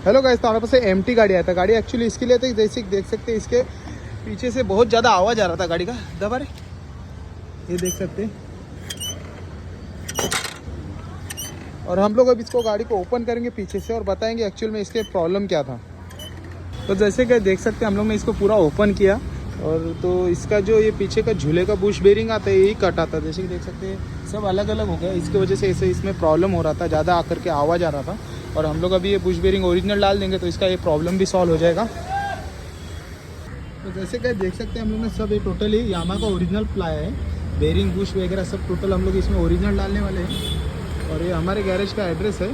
Hello guys, तो हमारे पास MT गाड़ी आया था। गाड़ी एक्चुअली इसके लिए थी, जैसे देख सकते हैं इसके पीछे से बहुत ज़्यादा आवाज़ आ रहा था गाड़ी का। दबा रे, ये देख सकते हैं। और हम लोग अब इसको गाड़ी को ओपन करेंगे पीछे से और बताएंगे एक्चुअल में इसके प्रॉब्लम क्या था। तो जैसे कि देख सकते हैं हम लोग ने इसको पूरा ओपन किया और तो इसका जो ये पीछे का झूले का बुश बेरिंग आता है यही कट आता है। जैसे कि देख सकते हैं सब अलग अलग हो गया, इसकी वजह से ऐसे इसमें प्रॉब्लम हो रहा था, ज़्यादा आकर के आवाज़ आ रहा था। और हम लोग अभी ये बुश बेरिंग ओरिजिनल डाल देंगे तो इसका ये प्रॉब्लम भी सॉल्व हो जाएगा। तो जैसे कि देख सकते हैं हम लोग ने सब ये टोटल ही यामा का ओरिजिनल प्लाई है, बेरिंग बुश वगैरह सब टोटल हम लोग इसमें ओरिजिनल डालने वाले हैं। और ये हमारे गैरेज का एड्रेस है।